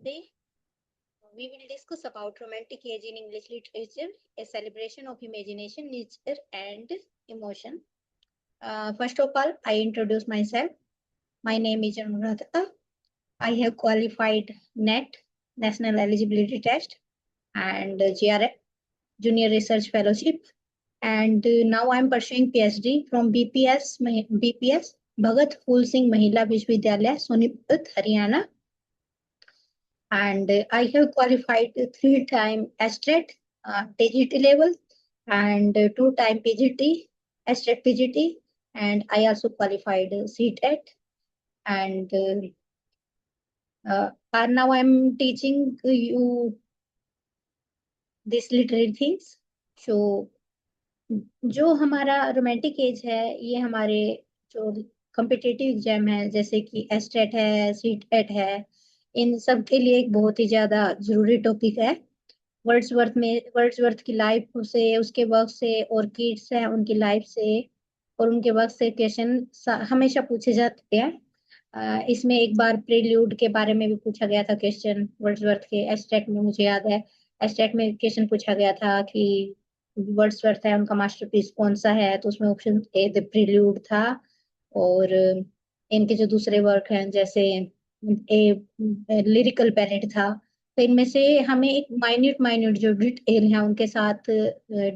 Today we will discuss about romantic age in English literature, a celebration of imagination, nature, and emotion. First of all, I introduce myself. My name is Anuradha. I have qualified NET, National Eligibility Test, and GRF, Junior Research Fellowship, and now I am pursuing PhD from BPS, Bhagat Phool Singh Mahila Vishwavidyalaya, Sonipat, Haryana. And I have qualified 3-time STET, TGT level, and 2-time PGT, STET PGT, and I also qualified CTET. And now I'm teaching you these literary things. So जो हमारा romantic as है, ये हमारे जो competitive exam है, जैसे कि estate है, सीटेट है, इन सब के लिए एक बहुत ही ज्यादा जरूरी टॉपिक है। वर्ड्सवर्थ की लाइफ से, उसके वर्क से, और किड्स है उनकी लाइफ से और उनके वर्क से क्वेश्चन हमेशा पूछे जाते हैं। इसमें एक बार प्रील्यूड के बारे में भी पूछा गया था क्वेश्चन वर्ड्सवर्थ के एस्टेट में, मुझे याद है एस्टेट में क्वेश्चन पूछा गया था कि वर्ड्सवर्थ है उनका मास्टरपीस कौन सा है, तो उसमें ऑप्शन ए द प्रील्यूड था। और इनके जो दूसरे वर्क हैं जैसे ए लिरिकल पैलेट था। तो इनमें से हमें एक माइन्यूट जो डिटेल है उनके साथ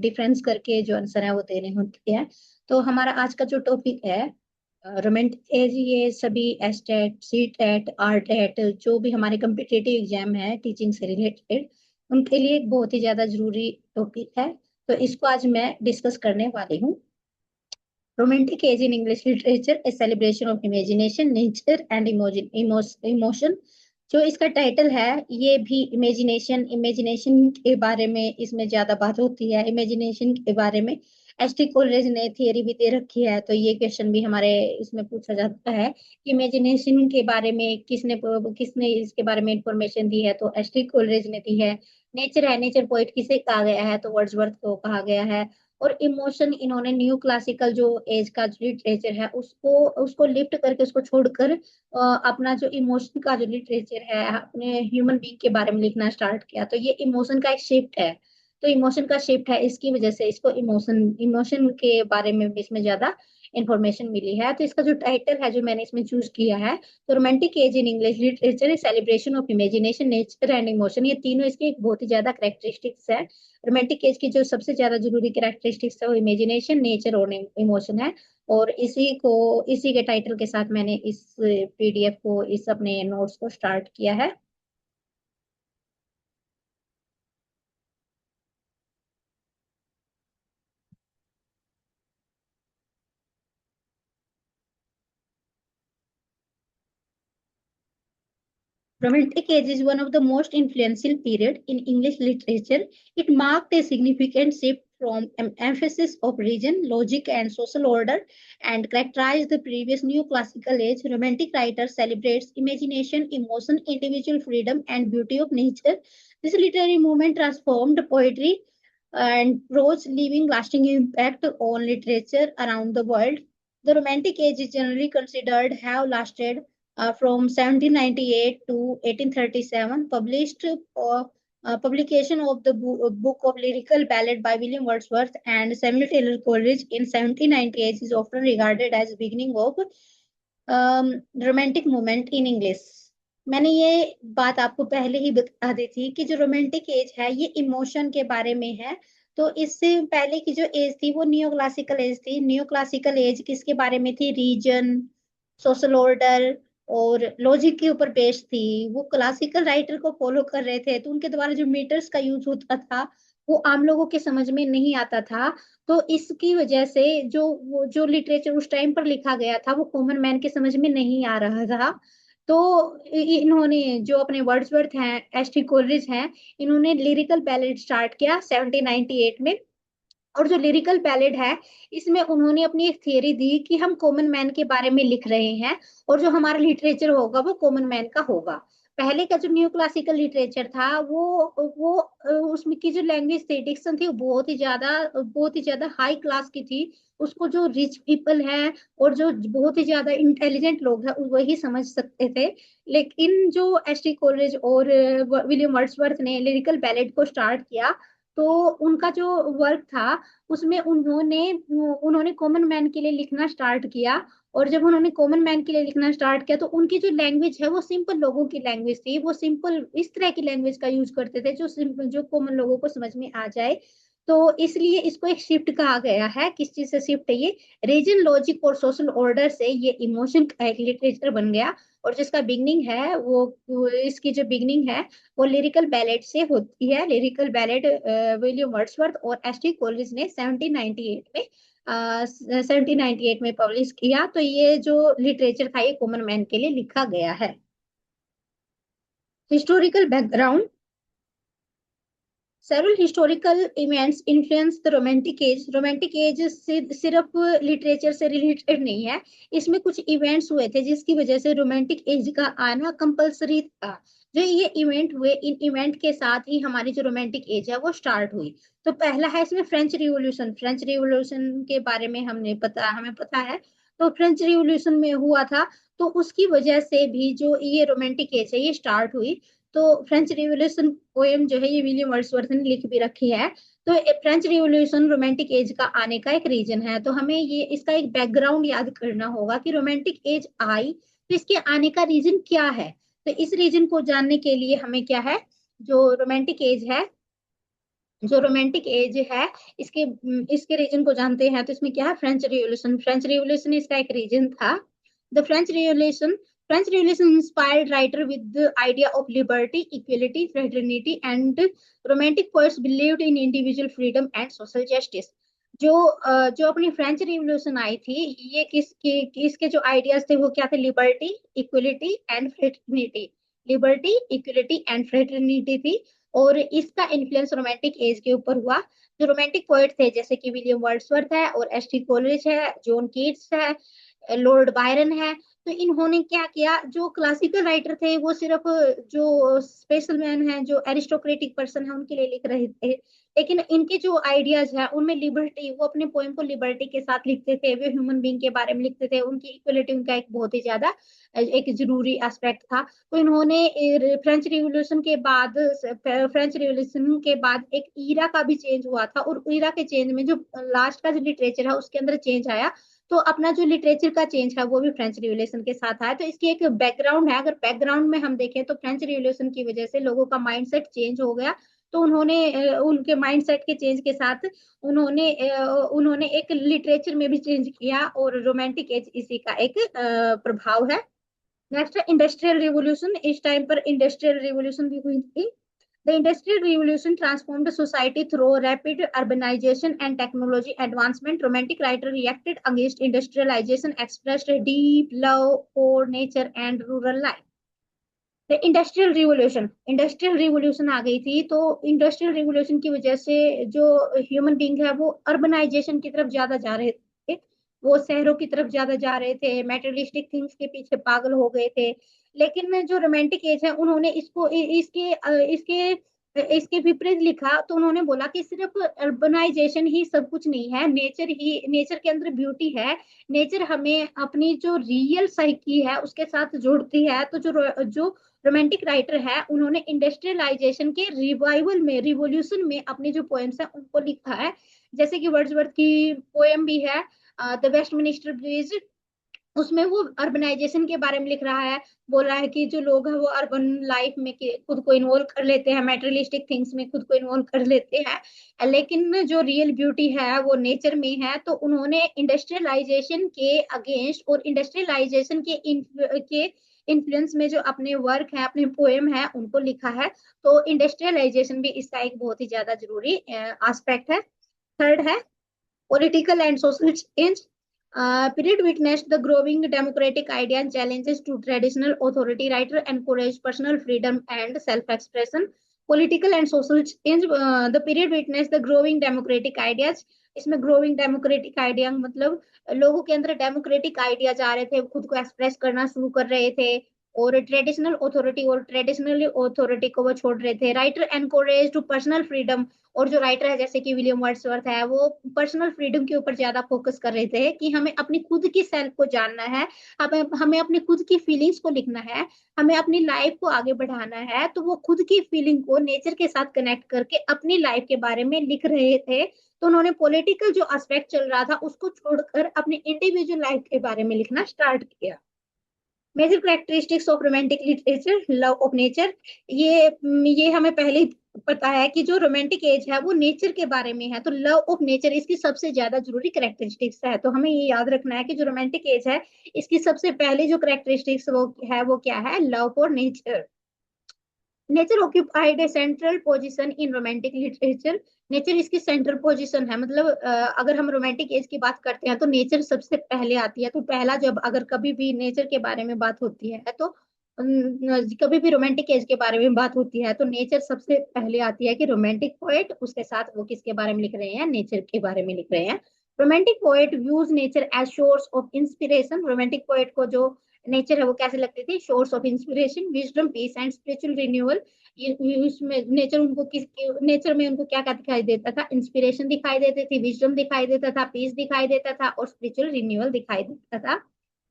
डिफरेंस करके जो आंसर है वो देने होते हैं। तो हमारा आज का जो टॉपिक है रोमांटिक एज, ये सभी एस्टेट, सीटेट, आरटेट, जो भी हमारे कम्पिटिटिव एग्जाम है टीचिंग से रिलेटेड, उनके लिए एक बहुत ही ज्यादा जरूरी टॉपिक है। तो इसको आज मैं डिस्कस करने वाली हूँ। Romantic age in English literature, a celebration of imagination, nature and emotion. जो इसका टाइटल है, ये भी इमेजिनेशन के बारे में इसमें ज्यादा बात होती है। इमेजिनेशन के बारे में एस.टी. कोलरिज ने थियरी भी दे रखी है, तो ये क्वेश्चन भी हमारे इसमें पूछा जाता है कि इमेजिनेशन के बारे में किसने इसके बारे में इंफॉर्मेशन दी है, तो एस.टी. कोलरिज ने दी है। नेचर है, नेचर पोइट किसे कहा गया है, तो वर्ड्सवर्थ को कहा गया है। और इमोशन, इन्होंने न्यू क्लासिकल जो एज का जो लिटरेचर है उसको उसको लिफ्ट करके, उसको छोड़कर अपना जो इमोशन का जो लिटरेचर है अपने ह्यूमन बीइंग के बारे में लिखना स्टार्ट किया। तो ये इमोशन का एक शिफ्ट है। तो इमोशन का शिफ्ट है, इसकी वजह से इसको इमोशन के बारे में भी इसमें ज्यादा इंफॉर्मेशन मिली है। तो इसका जो टाइटल है जो मैंने इसमें चूज किया है, तो romantic age in English literature, celebration of imagination, nature and emotion. ये तीनों इसके बहुत ही ज्यादा कैरेक्टरिस्टिक्स है। रोमांटिक एज की जो सबसे ज्यादा जरूरी कैरेक्टरिस्टिक्स है वो इमेजिनेशन, नेचर और इमोशन है। और इसी के टाइटल के साथ मैंने इस पीडीएफ को, इस अपने नोट्स को स्टार्ट किया है। Romantic age is one of the most influential period in English literature. It marked a significant shift from an emphasis of region, logic, and social order, and characterized the previous neoclassical age. Romantic writer celebrates imagination, emotion, individual freedom, and beauty of nature. This literary movement transformed poetry and prose, leaving lasting impact on literature around the world. The Romantic Age is generally considered have lasted from 1798 to 1837. Publication of the book of lyrical ballad by William Wordsworth and Samuel Taylor Coleridge in 1798 is often regarded as the beginning of romantic movement in English. मैंने ये बात आपको पहले ही बता दी थी कि जो romantic as है ये इमोशन के बारे में है। तो इससे पहले की जो एज थी वो नियो क्लासिकल एज थी। नियो क्लासिकल एज किसके बारे में थी? रीजन, सोशल ऑर्डर और लॉजिक के ऊपर बेस्ड थी। वो क्लासिकल राइटर को फॉलो कर रहे थे, तो उनके द्वारा जो मीटर्स का यूज होता था वो आम लोगों के समझ में नहीं आता था। तो इसकी वजह से जो लिटरेचर उस टाइम पर लिखा गया था वो कॉमन मैन के समझ में नहीं आ रहा था। तो इन्होंने जो अपने वर्ड्सवर्थ हैं, एस.टी. कोलरिज हैं, इन्होंने लिरिकल बैलेड स्टार्ट किया 1798 में। और जो लिरिकल बैलेड है इसमें उन्होंने अपनी एक थियरी दी कि हम कॉमन मैन के बारे में लिख रहे हैं और जो हमारा लिटरेचर होगा वो कॉमन मैन का होगा। पहले का जो न्यू क्लासिकल लिटरेचर था वो उसमें की जो लैंग्वेज थी, डिक्शन थी, वो बहुत ही ज्यादा हाई क्लास की थी। उसको जो रिच पीपल है और जो बहुत ही ज्यादा इंटेलिजेंट लोग हैं वही समझ सकते थे। लेकिन जो एस टी कॉलेज और विलियम वर्ड्सवर्थ ने लिरिकल बैलेट को स्टार्ट किया, तो उनका जो वर्क था उसमें उन्होंने कॉमन मैन के लिए लिखना स्टार्ट किया। और जब उन्होंने कॉमन मैन के लिए लिखना स्टार्ट किया तो उनकी जो लैंग्वेज है वो सिंपल लोगों की लैंग्वेज थी। वो सिंपल इस तरह की लैंग्वेज का यूज करते थे जो सिंपल, जो कॉमन लोगों को समझ में आ जाए। तो इसलिए इसको एक शिफ्ट कहा गया है। किस चीज से शिफ्ट है ये? रीजन, लॉजिक और सोशल ऑर्डर से ये इमोशन का एक लिटरेचर बन गया। और जिसका बिगनिंग है इसकी जो बिगनिंग है वो लिरिकल बैलेट से होती है। लिरिकल बैलेट विलियम वर्ड्सवर्थ और एस टी कॉलेज ने 1798 में पब्लिश किया। तो ये जो लिटरेचर था ये कॉमन मैन के लिए लिखा गया है। Historical background. Several historical events influence the romantic as. Romantic as सिर्फ लिटरेचर से रिलेटेड नहीं है, इसमें कुछ इवेंट्स हुए थे जिसकी वजह से रोमांटिक एज का आना कंपलसरी था। जो ये इवेंट हुए, इन इवेंट के साथ ही हमारी जो रोमांटिक एज है वो स्टार्ट हुई। तो पहला है इसमें फ्रेंच रिवॉल्यूशन। फ्रेंच रिवॉल्यूशन के बारे में हमें पता है। तो फ्रेंच रिवॉल्यूशन में हुआ था, तो उसकी वजह से भी जो ये रोमांटिक एज है ये स्टार्ट हुई। तो फ्रेंच रिवॉल्यूशन पोएम जो है ये विलियम वर्ड्सवर्थ ने लिख भी रखी है। तो फ्रेंच रिवॉल्यूशन रोमांटिक एज का आने का एक रीजन है। तो हमें ये इसका एक बैकग्राउंड याद करना होगा कि रोमांटिक एज आई तो इसके आने का रीजन क्या है। तो इस रीजन को जानने के लिए हमें क्या है, जो रोमांटिक एज है जो रोमांटिक एज है इसके इसके रीजन को जानते हैं। तो इसमें क्या है, फ्रेंच रिवॉल्यूशन। फ्रेंच रिवॉल्यूशन इसका एक रीजन था। The French revolution inspired writer with the idea of liberty, equality, fraternity and romantic poets believed in individual freedom and social justice. जो अपनी फ्रेंच रिवॉल्यूशन आई थी, ये किसके जो आइडियाज थे वो क्या थे? Liberty, equality and fraternity. Liberty, equality and fraternity थी। और इसका इन्फ्लुएंस रोमांटिक एज के ऊपर हुआ। जो रोमांटिक पोएट थे जैसे कि विलियम वर्ड्सवर्थ है और एस टी कॉलेज है, जॉन कीट्स है, लॉर्ड बायरन है। तो इन्होंने क्या किया, जो क्लासिकल राइटर थे वो सिर्फ जो स्पेशल मैन है, जो एरिस्टोक्रेटिक पर्सन है उनके लिए लिख रहे थे। लेकिन इनके जो आइडियाज है उनमें लिबर्टी, वो अपने पोएम को लिबर्टी के साथ लिखते थे, वे ह्यूमन बींग के बारे में लिखते थे। उनकी इक्वलिटी उनका एक बहुत ही ज्यादा एक जरूरी एस्पेक्ट था। तो इन्होंने फ्रेंच रिवॉल्यूशन के बाद एक ईरा का भी चेंज हुआ था। और ईरा के चेंज में जो लास्ट का जो लिटरेचर है उसके अंदर चेंज आया। तो अपना जो लिटरेचर का चेंज है वो भी फ्रेंच रिवॉल्यूशन के साथ आया। तो इसकी एक बैकग्राउंड है। अगर बैकग्राउंड में हम देखें तो फ्रेंच रिवॉल्यूशन की वजह से लोगों का माइंडसेट चेंज हो गया। तो उनके माइंडसेट के चेंज के साथ उन्होंने एक लिटरेचर में भी चेंज किया। और रोमांटिक एज इसी का एक प्रभाव है। नेक्स्ट है इंडस्ट्रियल रिवॉल्यूशन। इस टाइम पर इंडस्ट्रियल रिवॉल्यूशन भी हुई थी। The Industrial Revolution transformed society through rapid urbanization and technology advancement. Romantic writer reacted against industrialization, expressed deep love for nature and rural life. Industrial revolution आ गई थी। तो industrial revolution की वजह से जो ह्यूमन बींग है वो अर्बनाइजेशन की तरफ ज्यादा जा रहे थे। वो शहरों की तरफ ज्यादा जा रहे थे, मेटेरियलिस्टिक थिंग्स के पीछे पागल हो गए थे। लेकिन जो रोमांटिक एज है उन्होंने इसके विपरीत लिखा। तो उन्होंने बोला कि सिर्फ अर्बनाइजेशन ही सब कुछ नहीं है, नेचर के अंदर ब्यूटी है। नेचर हमें अपनी जो रियल साइकी है उसके साथ जोड़ती है। तो जो रोमांटिक राइटर है उन्होंने इंडस्ट्रियलाइजेशन के रिवाइवल में, रिवोल्यूशन में अपने जो पोएम्स है उनको लिखा है। जैसे कि वर्ड्सवर्थ की पोएम भी है द वेस्टमिनिस्टर ब्रिज। उसमें वो अर्बनाइजेशन के बारे में लिख रहा है। बोल रहा है कि जो लोग हैं वो अर्बन लाइफ में खुद को इन्वॉल्व कर लेते हैं, मेटेरियलिस्टिक थिंग्स में खुद को इन्वॉल्व कर लेते हैं, लेकिन जो रियल ब्यूटी है वो नेचर में है। तो उन्होंने इंडस्ट्रियलाइजेशन के अगेंस्ट और इंडस्ट्रियलाइजेशन के इन्फ्लुएंस में जो अपने वर्क है, अपने पोएम है, उनको लिखा है। तो इंडस्ट्रियलाइजेशन भी इसका एक बहुत ही ज्यादा जरूरी एस्पेक्ट है। थर्ड है political and social change. Period witnessed the growing democratic idea and challenges to traditional authority. Writer encouraged personal freedom and self-expression. Political and social change. The period witnessed the growing democratic ideas. इसमें growing democratic idea मतलब लोगों के अंदर democratic ideas आ रहे थे, खुद को express करना शुरू कर रहे थे। और ट्रेडिशनल अथॉरिटी को वो छोड़ रहे थे। Writer Anchorage to personal freedom, और जो राइटर है जैसे कि विलियम वर्ड्सवर्थ है, वो पर्सनल फ्रीडम के ऊपर ज्यादा फोकस कर रहे थे कि हमें अपनी खुद की सेल्फ को जानना है, हमें हमें अपनी खुद की फीलिंग्स को लिखना है, हमें अपनी लाइफ को आगे बढ़ाना है। तो वो खुद की फीलिंग को नेचर के साथ कनेक्ट करके अपनी लाइफ के बारे में लिख रहे थे। तो उन्होंने पॉलिटिकल जो एस्पेक्ट चल रहा था उसको छोड़कर अपनी इंडिविजुअल लाइफ के बारे में लिखना स्टार्ट किया। Major characteristics of romantic literature, love of nature. ये हमें पहले ही पता है कि जो रोमांटिक एज है वो नेचर के बारे में है, तो लव ऑफ नेचर इसकी सबसे ज्यादा जरूरी कैरेक्टरिस्टिक्स है। तो हमें ये याद रखना है कि जो रोमांटिक एज है इसकी सबसे पहले जो कैरेक्टरिस्टिक्स वो क्या है, love for nature. Nature occupied A central position in romantic literature. Nature इसकी सेंट्रल पोजीशन है, मतलब अगर हम रोमांटिक एज की बात करते हैं तो नेचर सबसे पहले आती है। तो पहला जब अगर कभी भी नेचर के बारे में बात होती है तो कभी भी रोमांटिक एज के बारे में बात होती है तो नेचर सबसे पहले आती है कि रोमांटिक पोएट, उसके साथ वो किसके बारे में लिख रहे हैं, नेचर के बारे में लिख रहे हैं। Romantic poet views nature as source of inspiration. Romantic poet को जो नेचर है वो कैसे लगती थी, source of inspiration, wisdom, peace and spiritual renewal. इसमें नेचर उनको नेचर में उनको क्या क्या दिखाई देता था, इंस्पिरेशन दिखाई देती थी, विजडम दिखाई देता था, पीस दिखाई देता था और स्पिरिचुअल रिन्यूअल दिखाई देता था।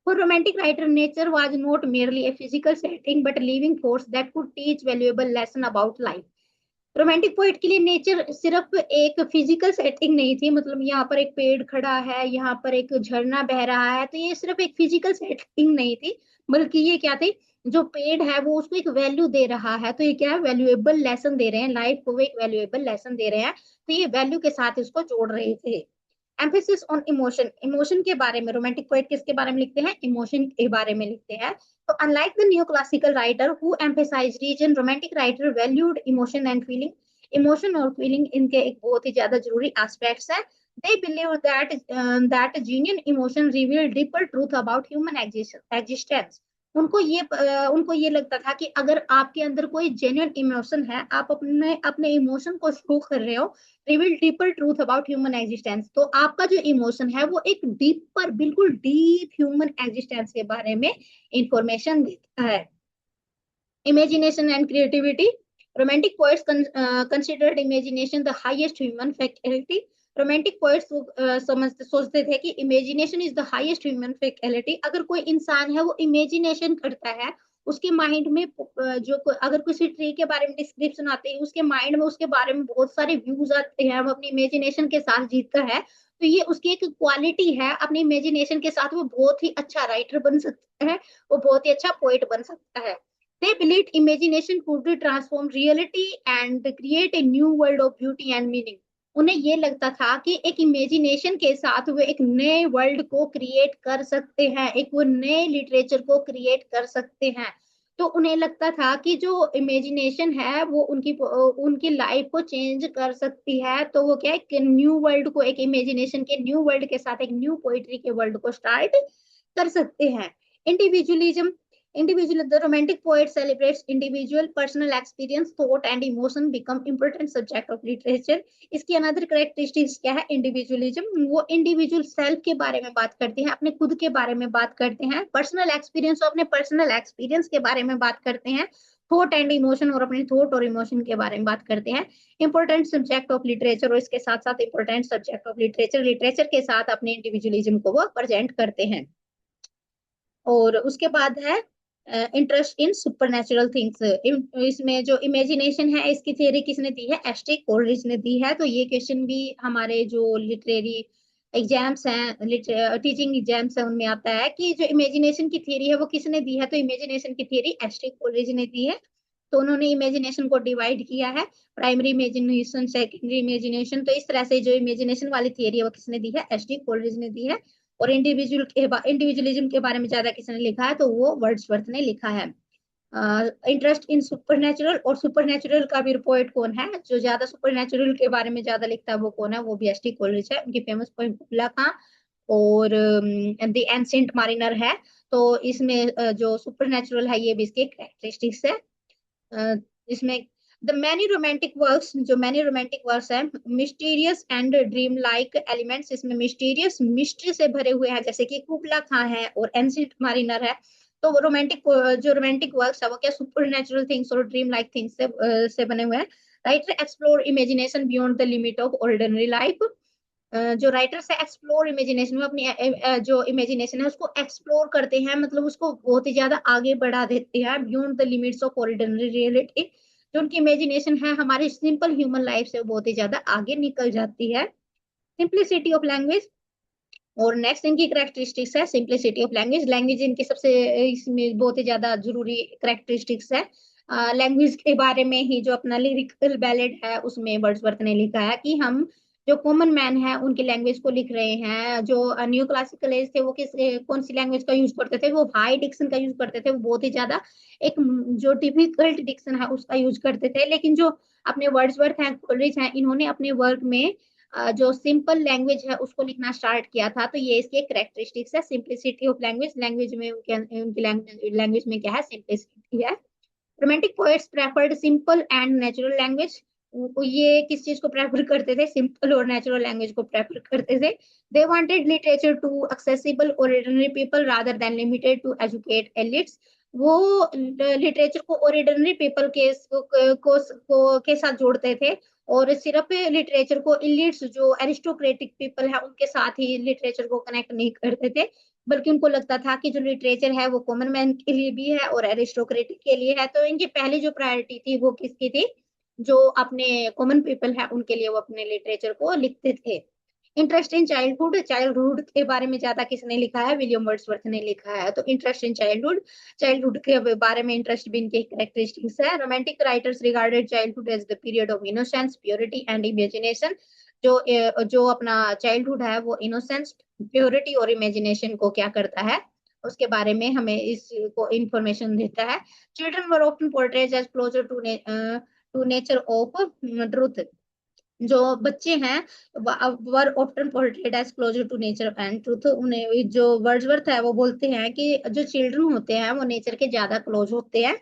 For romantic writer, nature was not merely a physical setting but a living force that could teach valuable lesson about life. Romantic poet के लिए नेचर सिर्फ एक फिजिकल सेटिंग नहीं थी, मतलब यहाँ पर एक पेड़ खड़ा है, यहाँ पर एक झरना बह रहा है, तो ये सिर्फ एक फिजिकल सेटिंग नहीं थी, बल्कि ये क्या थी, जो पेड़ है वो उसको एक वैल्यू दे रहा है। तो ये क्या है, वैल्यूएबल लेसन दे रहे हैं, लाइफ को एक वैल्यूएबल लेसन दे रहे हैं। तो ये वैल्यू के साथ इसको जोड़ रहे थे। एम्फेसिस ऑन इमोशन, इमोशन के बारे में रोमांटिक पोएट किसके बारे में लिखते हैं, इमोशन के बारे में लिखते हैं। तो unlike the neoclassical writer who emphasize reason, romantic writer valued emotion and feeling. Emotion और फीलिंग इनके एक बहुत ही ज्यादा जरूरी एस्पेक्ट्स हैं। They believe that genuine emotion reveal deeper truth about human existence। उनको ये लगता था कि अगर आपके अंदर कोई जेन्युइन इमोशन है, आप अपने अपने इमोशन को शो कर रहे हो, reveal deeper truth about human existence, तो आपका जो इमोशन है वो एक डीपर, बिल्कुल डीप ह्यूमन एग्जिस्टेंस के बारे में इंफॉर्मेशन देता है। Imagination and creativity, romantic poets considered imagination the highest human faculty. Romantic poets सोचते थे कि imagination is the highest human faculty. अगर कोई इंसान है वो इमेजिनेशन करता है, उसके माइंड में अगर किसी ट्री के बारे में डिस्क्रिप्शन आते हैं, उसके माइंड में उसके बारे में बहुत सारे व्यूज आते हैं, वो अपनी इमेजिनेशन के साथ जीतता है, तो ये उसकी एक क्वालिटी है। अपनी इमेजिनेशन के साथ वो बहुत ही अच्छा राइटर बन सकता है, वो बहुत ही अच्छा पोएट बन सकता है। They believed imagination could transform reality and create a new world of beauty and meaning। उन्हें ये लगता था कि एक इमेजिनेशन के साथ वो एक नए वर्ल्ड को क्रिएट कर सकते हैं, एक वो नए लिटरेचर को क्रिएट कर सकते हैं। तो उन्हें लगता था कि जो इमेजिनेशन है वो उनकी लाइफ को चेंज कर सकती है। तो वो क्या है कि न्यू वर्ल्ड को, एक इमेजिनेशन के न्यू वर्ल्ड के साथ एक न्यू पोइट्री के वर्ल्ड को स्टार्ट कर सकते हैं। Individualism, the romantic poet celebrates individual personal experience, thought and emotion become important subject of literature। इसकी अनदर कैरेक्टरिस्टिक्स क्या है, इंडिविजुअलिज्म। वो इंडिविजुअल सेल्फ के बारे में बात करते हैं, अपने खुद के बारे में बात करते हैं। पर्सनल एक्सपीरियंस, अपने पर्सनल एक्सपीरियंस के बारे में बात करते हैं। थॉट एंड इमोशन, और अपने थॉट और इमोशन के बारे में बात करते हैं। इंपॉर्टेंट सब्जेक्ट ऑफ लिटरेचर, और इसके साथ साथ important subject of literature, literature के साथ अपने इंडिविजुअलिज्म को वो प्रेजेंट करते हैं। और उसके बाद है इंटरेस्ट इन सुपरनेचुरल थिंग्स। इसमें जो इमेजिनेशन है इसकी थियरी किसने दी है, एस्ट्रिक कोलरिज ने दी है। तो ये क्वेश्चन भी हमारे जो लिटरेरी एग्जाम्स हैं, टीचिंग एग्जाम्स हैं, उनमें आता है कि जो इमेजिनेशन की थियरी है वो किसने दी है। तो इमेजिनेशन की थियरी एस्ट्रिक कोलरिज ने दी है। तो उन्होंने इमेजिनेशन को डिवाइड किया है, प्राइमरी इमेजिनेशन, सेकेंडरी इमेजिनेशन। तो इस तरह से जो इमेजिनेशन वाली थियरी है वो किसने दी है, एस्ट्रिक कोलरिज ने दी है। और इंडिविजुअलिज्म के बारे में ज्यादा किसने लिखा है, तो वो वर्ड्सवर्थ ने लिखा है। इंटरेस्ट इन सुपरनेचुरल, और सुपरनेचुरल का भी पोएट कौन है, जो ज्यादा सुपरनेचुरल के बारे में ज्यादा लिखता है वो कौन है, वो भी एस टी कोलरिज है। उनकी फेमस पोएम कुबला खां और द एंशिएंट मारिनर है। तो इसमें जो सुपरनेचुरल है ये भी इसके कैरेक्टरिस्टिक्स है। इसमें जो मैनी रोमांटिक वर्क्स है, mysterious and dream like elements, इसमें मिस्टीरियस, मिस्ट्री से भरे हुए हैं, जैसे कि कुबला खां है और एंशिएंट मारिनर है। तो रोमांटिक जो रोमांटिक वर्क्स है वो क्या सुपर नेचुरल थिंग्स और ड्रीम लाइक थिंग्स से बने हुए हैं। Writer explore imagination beyond the limit of ordinary life. जो राइटर्स है एक्सप्लोर इमेजिनेशन में अपनी जो इमेजिनेशन है उसको एक्सप्लोर करते हैं, मतलब उसको बहुत ही ज्यादा आगे बढ़ा देते हैं beyond the limits of ordinary reality. जो उनकी इमेजिनेशन है हमारी सिंपल ह्यूमन लाइफ से बहुत ही ज्यादा आगे निकल जाती है। सिंप्लिसिटी ऑफ लैंग्वेज, और नेक्स्ट इनकी करेक्टरिस्टिक्स है सिंप्लिसिटी ऑफ लैंग्वेज। लैंग्वेज इनकी सबसे इसमें बहुत ही ज्यादा जरूरी करेक्टरिस्टिक्स है। लैंग्वेज के बारे में ही जो अपना लिरिकल बैलेड है उसमें वर्ड्सवर्थ ने लिखा है कि हम जो कॉमन मैन है उनकी लैंग्वेज को लिख रहे हैं। जो न्यू क्लासिकल एज थे वो कौन सी लैंग्वेज का यूज करते थे, वो हाई डिक्शन का यूज करते थे, वो बहुत ही ज्यादा एक जो डिफिकल्ट डिक्शन है उसका यूज करते थे। लेकिन जो अपने वर्ड्सवर्थ हैं, कोलरिज हैं, इन्होंने अपने वर्क में जो सिंपल लैंग्वेज है उसको लिखना स्टार्ट किया था। तो ये इसके करेक्टरिस्टिक्स है सिंप्लिसिटी ऑफ लैंग्वेज। लैंग्वेज में उनकी लैंग्वेज में क्या है, सिंप्लिसिटी है। Romantic poets preferred simple and natural language. ये किस चीज को प्रेफर करते थे, सिंपल और नेचुरल लैंग्वेज को प्रेफर करते थे। They wanted literature to accessible ordinary people rather than limited to educate elites. वो लिटरेचर को ऑर्डिनरी पीपल के साथ जोड़ते थे, और सिर्फ लिटरेचर को इलिट्स जो एरिस्टोक्रेटिक पीपल है उनके साथ ही लिटरेचर को कनेक्ट नहीं करते थे। बल्कि उनको लगता था कि जो लिटरेचर है वो कॉमन मैन के लिए भी है और एरिस्टोक्रेटिक के लिए है। तो इनकी पहली जो प्रायोरिटी थी वो किसकी थी, जो अपने कॉमन पीपल है उनके लिए वो अपने लिटरेचर को लिखते थे। इंटरेस्ट इन चाइल्डहुड, चाइल्डहुड के बारे में ज्यादा किसने लिखा है, विलियम वर्ड्सवर्थ ने लिखा है। तो इंटरेस्ट इन चाइल्डहुड, चाइल्डहुड के बारे में इंटरेस्ट भी इनके कैरेक्टरिस्टिक्स है। Romantic writers regarded childhood as the period of innocence purity and imagination. जो अपना चाइल्डहुड है वो इनोसेंस, प्योरिटी और इमेजिनेशन को क्या करता है, उसके बारे में हमें इसको इंफॉर्मेशन देता है। Children were often portrayed as closer to nature of truth. जो बच्चे हैं were often portrayed as closer to nature and truth. उन्हें जो वर्ड्सवर्थ है वो बोलते हैं कि जो चिल्ड्रन होते हैं वो नेचर के ज्यादा क्लोज होते हैं।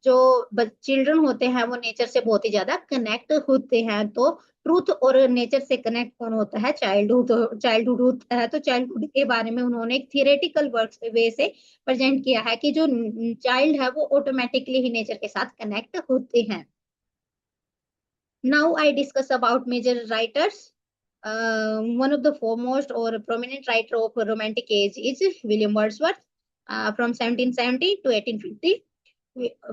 जो चिल्ड्रन होते हैं वो नेचर से बहुत ही ज्यादा कनेक्ट होते हैं। तो ट्रूथ और नेचर से कनेक्ट कौन होता है, चाइल्डहुड, चाइल्डहुड होता है। तो चाइल्डहुड के बारे में उन्होंने एक थियोरेटिकल वर्क वे से प्रेजेंट किया है कि जो चाइल्ड है वो ऑटोमेटिकली ही नेचर के साथ कनेक्ट होते हैं। Now I discuss about major writers. One of the foremost or prominent writer of Romantic age is William Wordsworth, from 1770 to 1850.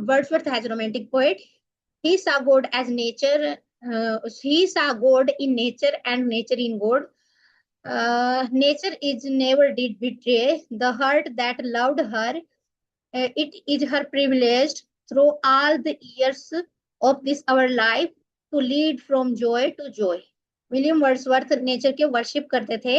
Wordsworth has a romantic poet. He saw God as nature. He saw God in nature and nature in God. Nature is never did betray the heart that loved her. It is her privilege through all the years of this our life to lead from joy to joy. William Wordsworth nature के worship करते थे।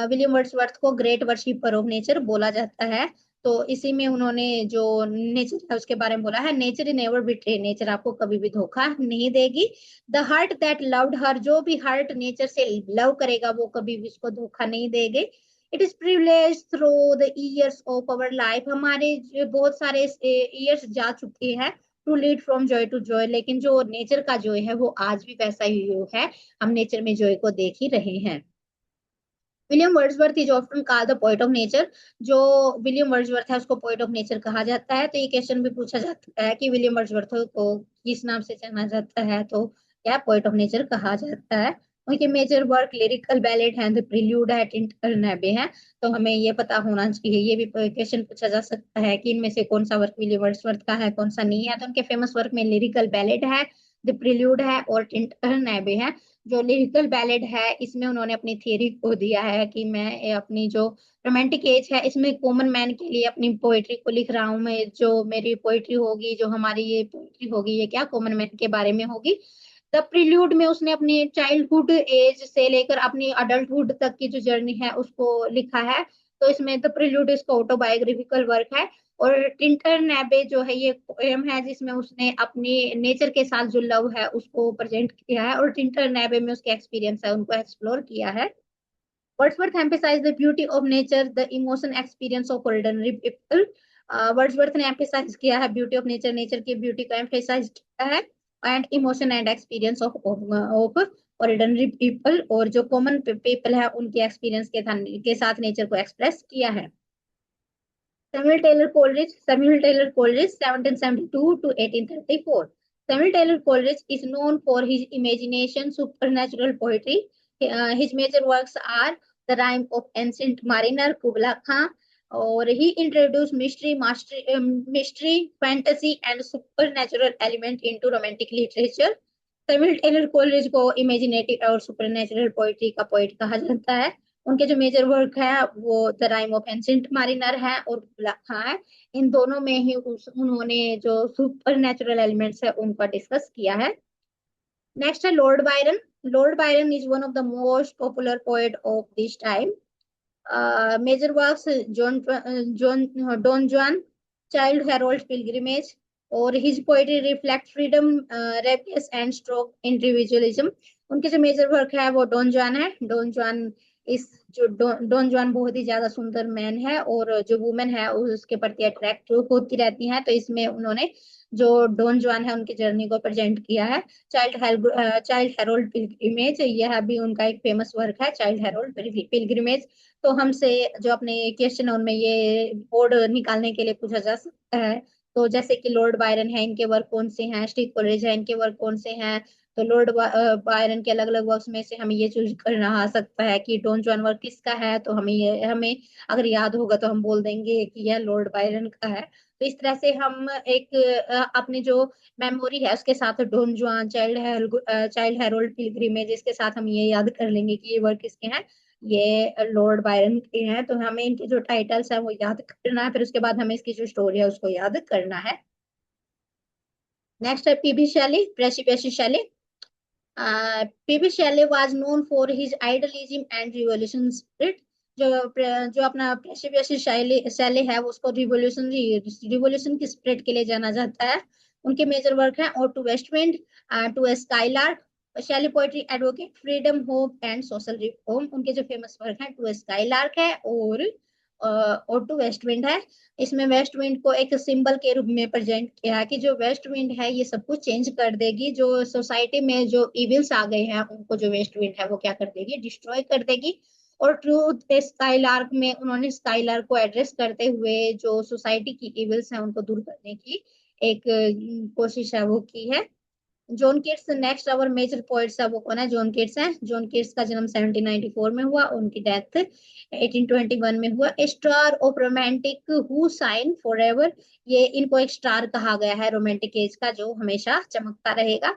William Wordsworth को great worshipper of nature बोला जाता है। तो इसी में उन्होंने जो नेचर है उसके बारे में बोला है, नेचर नेवर बिट्रे, नेचर आपको कभी भी धोखा नहीं देगी। The heart that loved her, जो भी हार्ट नेचर से लव करेगा वो कभी भी उसको धोखा नहीं देगी। It is privilege through the years of our life, हमारे जो बहुत सारे ईयर्स जा चुके हैं to lead from joy to joy, लेकिन जो नेचर का जॉय है वो आज भी वैसा ही है, हम नेचर में जॉय को देख ही रहे हैं। William Wordsworth is often called the poet of nature. जो विलियम वर्ड्सवर्थ है उसको पोएट ऑफ नेचर कहा जाता है। तो ये क्वेश्चन भी पूछा जाता है कि विलियम वर्ड्सवर्थ को किस नाम से जाना जाता है, तो क्या पोएट ऑफ नेचर कहा जाता है। उनके मेजर वर्क लिरिकल बैलेड है, द प्रिल्यूड है, टिंटरनैबे है। तो हमें ये पता होना चाहिए, ये भी क्वेश्चन पूछा जा सकता है कि इनमें से कौन सा वर्क विलियम वर्ड्सवर्थ का है कौन सा नहीं है। तो उनके फेमस वर्क में लिरिकल बैलेड है, द प्रिल्यूड है और टिंटरनैबे है। जो लिरिकल बैलेड है इसमें उन्होंने अपनी थियरी को दिया है कि मैं अपनी जो रोमांटिक एज है इसमें कॉमन मैन के लिए अपनी पोएट्री को लिख रहा हूँ। मैं जो मेरी पोएट्री होगी, जो हमारी ये पोएट्री होगी, ये क्या कॉमन मैन के बारे में होगी। द प्रिल्यूड में उसने अपनी चाइल्डहुड एज से लेकर अपनी अडल्टहुड तक की जो जर्नी है उसको लिखा है। तो इसमें द प्रिल्यूड इसका ऑटोबायोग्राफिकल वर्क है। और टिंटर नैबे जो है ये पोएम है जिसमें उसने अपनी नेचर के साथ जो लव है उसको प्रेजेंट किया है, और टिंटर नैबे में उसके एक्सपीरियंस है उनको एक्सप्लोर किया है। Wordsworth emphasized the beauty of nature, the emotion experience of ordinary people. Wordsworth ने एम्फेसाइज किया है ब्यूटी ऑफ नेचर, नेचर की ब्यूटी को एम्फेसाइज किया है, and emotion and experience of ordinary people, और जो कॉमन पीपल है उनके एक्सपीरियंस के साथ नेचर को एक्सप्रेस किया है। Samuel Taylor Coleridge, 1772 to 1834. Samuel Taylor Coleridge is known for his imagination, supernatural poetry. His major works are The Rime of Ancient Mariner, Kubla Khan, or he introduced mystery, fantasy, and supernatural element into romantic literature. Samuel Taylor Coleridge को imaginative और supernatural poetry का poet कहा जाता है। उनके जो major work है वो द राइम ऑफ एंशिएंट मारिनर है और बुल्ला खां है। इन दोनों में ही उन्होंने जो सुपर नेचुरल एलिमेंट्स है उनका डिस्कस किया है। नेक्स्ट है Lord Byron. Lord Byron is one of the most popular poet of this time. Major works John John Don John, Childe Harold pilgrimage, और his poetry reflect freedom, rebellious and strong individualism. उनके जो major work है वो Don John है। Don John इस जो don John बहुत ही ज्यादा सुंदर मैन है और जो वुमेन है उसके प्रति अट्रैक्ट होती रहती है, तो इसमें उन्होंने जो डॉन जॉन है उनकी जर्नी को प्रेजेंट किया है। चाइल्ड हेरोल्ड पिलग्रिमेज, यह भी उनका एक फेमस वर्क है, चाइल्ड हेरोल्ड पिलग्रिमेज। तो हमसे जो अपने क्वेश्चन है उनमें ये बोर्ड निकालने के लिए पूछा जा सकता है। तो जैसे कि लॉर्ड बायरन है, इनके वर्क कौन से हैं, स्टीव कोलरिज है, इनके वर्क कौन से हैं। तो लॉर्ड बायरन के अलग अलग वर्क्स में से हमें ये चूज करना आ सकता है कि डॉन जॉन वर्क किसका है, तो हमें अगर याद होगा तो हम बोल देंगे कि यह लॉर्ड बायरन का है। तो इस तरह से हम एक अपनी जो मेमोरी है उसके साथ डॉन जुआन, चाइल्ड हेरोल्ड पिलग्रिमेज, इसके साथ हम ये याद कर लेंगे कि ये वर्क किसके हैं, ये लॉर्ड बायरन के हैं। तो हमें इनके जो टाइटल्स है वो याद करना है, फिर उसके बाद हमें इसकी जो स्टोरी है उसको याद करना है। नेक्स्ट है पीबी शैली, प्रेसिपियस शैली। PB Shelley was known for his idealism and revolution spirit. जो जो अपना प्रेसिपियस शैली है वो उसको रिवॉल्यूशन की स्पिरिट के लिए जाना जाता है। उनके मेजर वर्क हैं और to west wind, to a skylark. Shelley poetry advocate freedom, hope and social reform. उनके जो फेमस वर्क हैं टू ए स्काईलार्क है और टू वेस्ट विंड है। इसमें वेस्ट विंड को एक सिंबल के रूप में प्रेजेंट किया है कि जो वेस्ट विंड है ये सब कुछ चेंज कर देगी, जो सोसाइटी में जो इविल्स आ गए हैं उनको जो वेस्ट विंड है वो क्या कर देगी, डिस्ट्रॉय कर देगी। और ट्रूथ स्काईलार्क में उन्होंने स्काईलार्क को एड्रेस करते हुए जो सोसाइटी की इविल्स हैं उनको दूर करने की एक कोशिश है वो की है। John Keats next our major poets है वो कौन है, जॉन किट्स है। जॉन किट्स का जन्म 1794 में हुआ, उनकी डेथ 1821 में हुआ। Star of romantic who shine forever, ये इनको एक स्टार कहा गया है रोमांटिक एज का जो हमेशा चमकता रहेगा।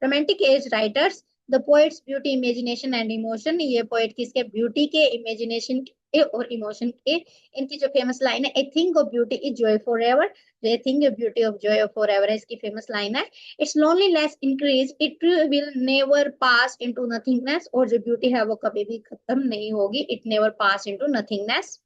Romantic as writers, the poets beauty, imagination and emotion. ये पोएट किसके, ब्यूटी के, इमेजिनेशन के और इमोशन के। इनकी जो फेमस लाइन है, a thing of beauty is Joy for ever, a thing of beauty of Joy for ever है इसकी फेमस लाइन है। It's loneliness increase, it will never pass into nothingness. और जो ब्यूटी है वो कभी भी खत्म नहीं होगी, it never pass into nothingness.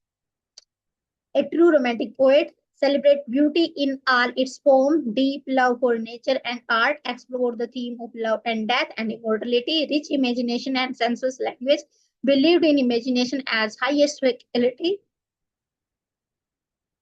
A true romantic poet celebrates beauty in all its form, deep love for nature and art, explore the theme of love and death and immortality, rich imagination and sensuous language, believed in imagination as highest faculty.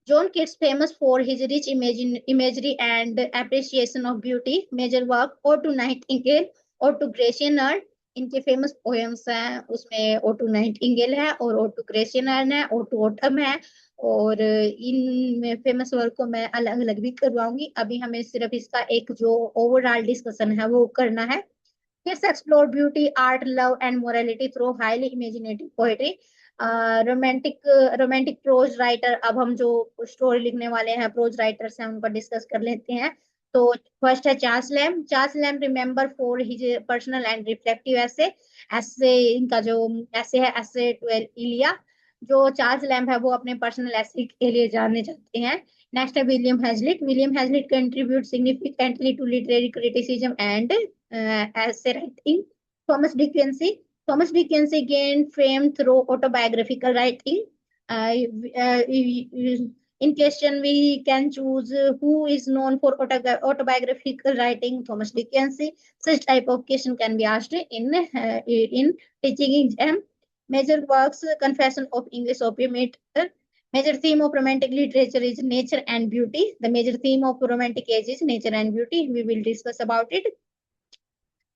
John Keats famous for his rich imagery and appreciation of beauty. Major work Ode to Nightingale, Ode to Grecian Urn, इनके famous poems हैं, उसमें Ode to Nightingale है और Ode to Grecian Urn है, Ode to Autumn है। और इन famous work को मैं अलग अलग भी करवाऊंगी, अभी हमें सिर्फ इसका एक जो ओवरऑल डिस्कशन है वो करना है। Kids explore beauty, art, love, and morality through highly imaginative poetry. Romantic pros writer, अब हम जो स्टोरी लिखने वाले हैं प्रोज राइटर्स हैं उनको डिस्कस कर लेते हैं। तो फर्स्ट है Charles lamb. Charles lamb remember for his personal and reflective ऐसे। ऐसे इनका जो ऐसे है, ऐसे टू इलिया। जो चार्ल्स लैम्ब है वो अपने पर्सनल ऐसे के लिए जाने जाते हैं। नेक्स्ट है William Hazlitt. William Hazlitt contribute significantly to literary criticism and essay writing. Thomas Dickinson. Thomas Dickinson gained fame through autobiographical writing. In question, we can choose who is known for autobiographical writing. Thomas Dickinson. Such type of question can be asked in teaching exam. Major works: Confession of English Opium Eater. Major theme of romantic literature is nature and beauty. The major theme of romantic age is nature and beauty. We will discuss about it.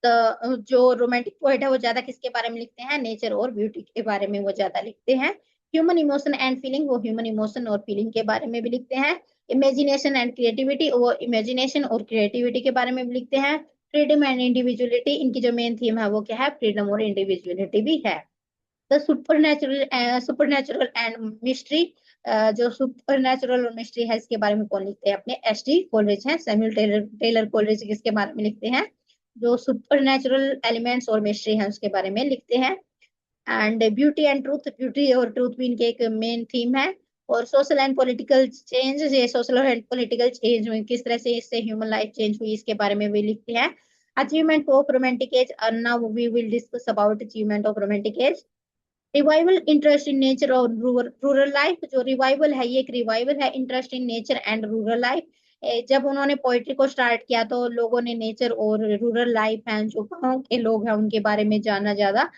जो romantic poet है वो ज्यादा किसके बारे में लिखते हैं, nature और ब्यूटी के बारे में वो ज्यादा लिखते हैं। ह्यूमन इमोशन एंड फीलिंग, वो ह्यूमन इमोशन और फीलिंग के बारे में भी लिखते हैं। इमेजिनेशन एंड क्रिएटिविटी, वो इमेजिनेशन और क्रिएटिविटी के बारे में भी लिखते हैं। फ्रीडम एंड इंडिविजुअलिटी, इनकी जो मेन थीम है वो क्या है, फ्रीडम और इंडिविजुअलिटी भी है। The super natural and mystery, जो सुपर नेचुरल और मिस्ट्री है इसके बारे में कौन लिखते हैं, अपने एस टी कोलरिज हैं, सैमुअल टेलर टेलर कोलरिज इसके बारे में लिखते हैं। जो सुपर नेचुरल एलिमेंट्स और मिस्ट्री है उसके बारे में लिखते हैं। And beauty and truth, beauty और ट्रूथ भी इनके एक मेन थीम है। और सोशल एंड पॉलिटिकल चेंज, ये सोशल एंड पॉलिटिकल चेंज में किस तरह से इससे ह्यूमन लाइफ चेंज हुई इसके बारे में भी लिखते हैं। Achievement of romantic age, now we will discuss about achievement of romantic age. Revival interest in nature और रूरल लाइफ, जो रिवाइवल है ये एक रिवाइवल है interest in nature and rural life. जब उन्होंने पोइट्री को स्टार्ट किया तो लोगों ने नेचर और रूरल लाइफ है, जो गाँव के लोग हैं उनके बारे में जानना ज्यादा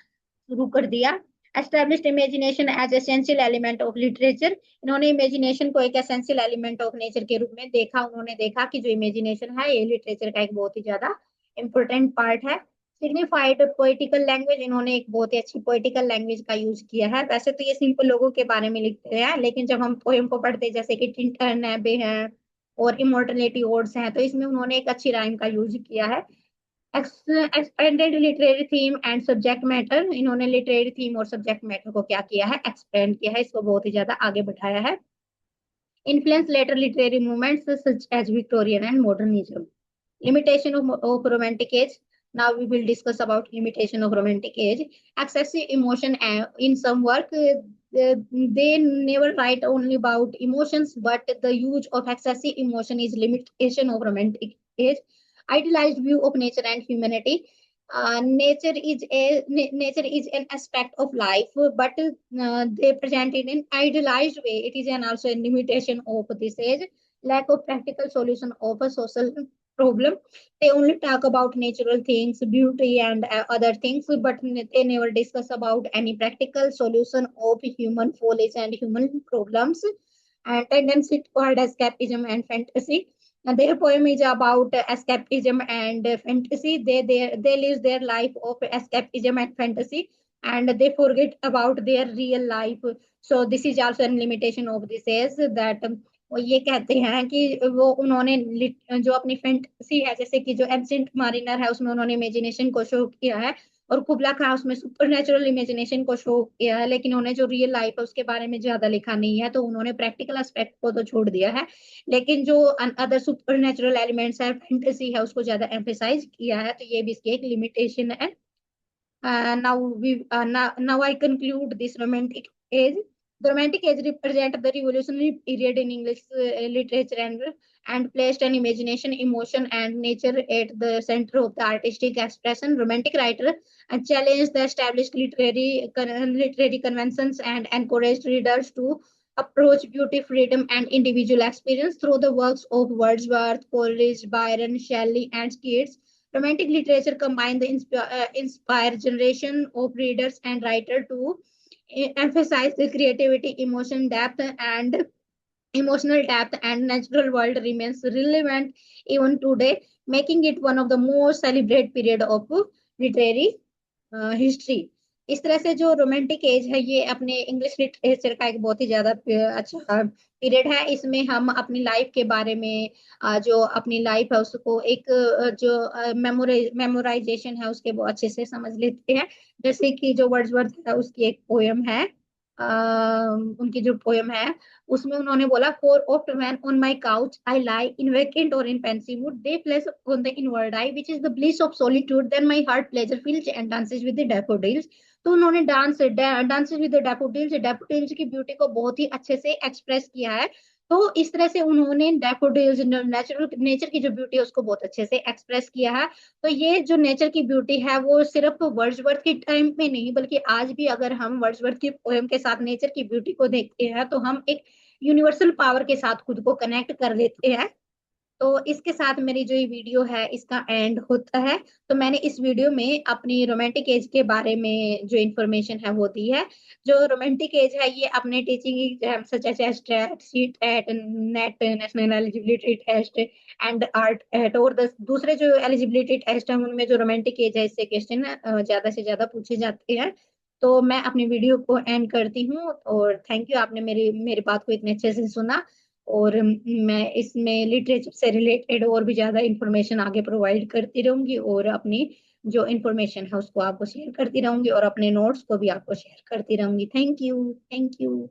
शुरू कर दिया। Established imagination as essential element of literature, इन्होंने इमेजिनेशन को एक एसेंशियल एलिमेंट ऑफ नेचर के रूप में देखा। उन्होंने देखा कि जो इमेजिनेशन है ये लिटरेचर का एक बहुत ही ज्यादा इंपॉर्टेंट पार्ट है। सिग्निफाइड पोइटिकल लैंग्वेज, इन्होंने एक बहुत ही अच्छी पोइटिकल लैंग्वेज का यूज किया है। वैसे तो ये सिंपल लोगों के बारे में लिखते हैं, लेकिन जब हम पोएम को पढ़ते हैं जैसे कि टिंटन नैबे हैं और इमोर्टलिटी ओड्स हैं, तो इसमें उन्होंने एक अच्छी राइम का यूज किया है। Expanded literary theme and subject matter, इन्होंने लिटरेरी थीम और सब्जेक्ट मैटर को क्या किया है, एक्सपेंड किया है, इसको बहुत ही ज्यादा आगे बढ़ाया है। Influence later literary movements such as Victorian and modernism. Limitation of romantic age. Now we will discuss about limitation of romantic age. Excessive emotion in some work, they never write only about emotions, but the use of excessive emotion is limitation of romantic age. Idealized view of nature and humanity. Nature is an aspect of life, but they present it in idealized way. It is an also a limitation of this age. Lack of practical solution of a social problem. They only talk about natural things, beauty and other things, but they never discuss about any practical solution of human follies and human problems. And tendency toward escapism and fantasy. And their poem is about escapism and fantasy. They live their life of escapism and fantasy, and they forget about their real life. So this is also a limitation of this is that वो ये कहते हैं कि वो उन्होंने जो अपनी fantasy है, जैसे कि जो एब्सेंट मारिनर है उसमें उन्होंने इमेजिनेशन को शो किया है, और कुबला खां उसमें सुपर नेचुरल इमेजिनेशन को शो किया है, लेकिन उन्होंने जो रियल लाइफ है उसके बारे में ज्यादा लिखा नहीं है, तो उन्होंने प्रैक्टिकल एस्पेक्ट को तो छोड़ दिया है, लेकिन जो अदर सुपर नेचुरल एलिमेंट्स है, फैंटेसी है, उसको ज्यादा एम्फेसाइज किया है, तो ये भी इसकी एक लिमिटेशन है। Now I conclude this romantic age. The romantic age represent the revolutionary period in English literature and placed an imagination, emotion, and nature at the center of the artistic expression. Romantic writer challenged the established literary conventions and encouraged readers to approach beauty, freedom, and individual experience through the works of Wordsworth, Coleridge, Byron, Shelley, and Keats. Romantic literature combined the inspire generation of readers and writers to emphasize the creativity, emotional depth, and natural world remains relevant even today, making it one of the most celebrated period of literary history. इस तरह से जो romantic as है ये अपने English literature का एक बहुत ही ज्यादा अच्छा पीरियड है। इसमें हम अपनी लाइफ के बारे में जो अपनी लाइफ है उसको एक जो मेमोराइजेशन है उसके वो अच्छे से समझ लेते हैं। जैसे कि जो वर्ड्सवर्थ है उसकी एक पोयम है, उनकी जो पोयम है उसमें उन्होंने बोला, for of man on my couch I lie in vacant और in pensive mood they place on the inward eye which is the bliss of solitude then my heart pleasure fills and dances with the daffodils. तो उन्होंने dances with the daffodils daffodils की beauty को बहुत ही अच्छे से express किया है। तो इस तरह से उन्होंने डैफोडिल्स नेचुरल नेचर की जो ब्यूटी है उसको बहुत अच्छे से एक्सप्रेस किया है। तो ये जो नेचर की ब्यूटी है वो सिर्फ वर्ड्सवर्थ के टाइम में नहीं बल्कि आज भी अगर हम वर्ड्सवर्थ की पोएम के साथ नेचर की ब्यूटी को देखते हैं तो हम एक यूनिवर्सल पावर के साथ खुद को कनेक्ट कर लेते हैं। तो इसके साथ मेरी जो ये वीडियो है इसका एंड होता है। तो मैंने इस वीडियो में अपनी रोमांटिक एज के बारे में जो इन्फॉर्मेशन है वो दी है। जो रोमांटिक एज है ये अपने teaching exam such as TET, CTET, NET, National Eligibility Test and art at और दूसरे जो एलिजिबिलिटी टेस्ट है उनमें जो रोमांटिक एज है इससे क्वेश्चन ज्यादा से ज्यादा पूछे जाते हैं। तो मैं अपनी वीडियो को एंड करती हूँ, और थैंक यू, आपने मेरी मेरी बात को इतने अच्छे से सुना। और मैं इसमें लिटरेचर से रिलेटेड और भी ज्यादा इंफॉर्मेशन आगे प्रोवाइड करती रहूंगी, और अपनी जो इंफॉर्मेशन है उसको आपको शेयर करती रहूंगी, और अपने नोट्स को भी आपको शेयर करती रहूंगी। Thank you, thank you.